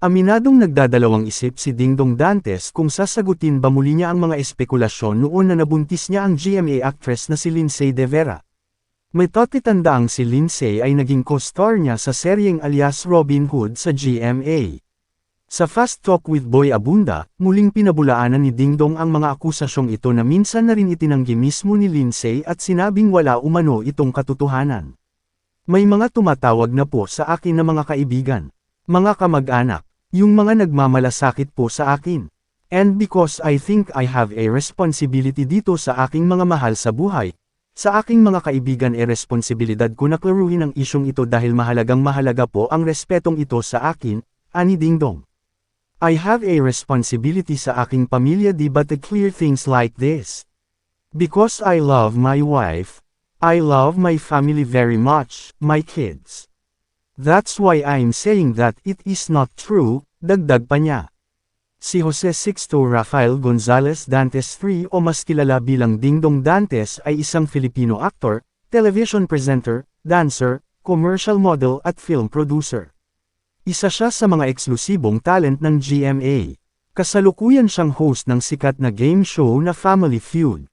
Aminadong nagdadalawang isip si Dingdong Dantes kung sasagutin ba muli niya ang mga espekulasyon noon na nabuntis niya ang GMA actress na si Lindsay De Vera. May tatitandaang si Lindsay ay naging co-star niya sa seryeng alias Robin Hood sa GMA. Sa Fast Talk with Boy Abunda, muling pinabulaanan ni Dingdong ang mga akusasyong ito na minsan na rin itinanggi mismo ni Lindsay at sinabing wala umano itong katotohanan. May mga tumatawag na po sa akin na mga kaibigan, mga kamag-anak, yung mga nagmamalasakit po sa akin. And because I think I have a responsibility dito sa aking mga mahal sa buhay, sa aking mga kaibigan responsibilidad ko na klaruhin ang isyong ito dahil mahalagang-mahalaga po ang respetong ito sa akin, ani Dingdong. I have a responsibility sa aking pamilya but to clear things like this. Because I love my wife, I love my family very much, my kids. That's why I'm saying that it is not true, dagdag pa niya. Si Jose Sixto Rafael Gonzalez Dantes III o mas kilala bilang Dingdong Dantes ay isang Filipino actor, television presenter, dancer, commercial model at film producer. Isa siya sa mga eksklusibong talent ng GMA. Kasalukuyan siyang host ng sikat na game show na Family Feud.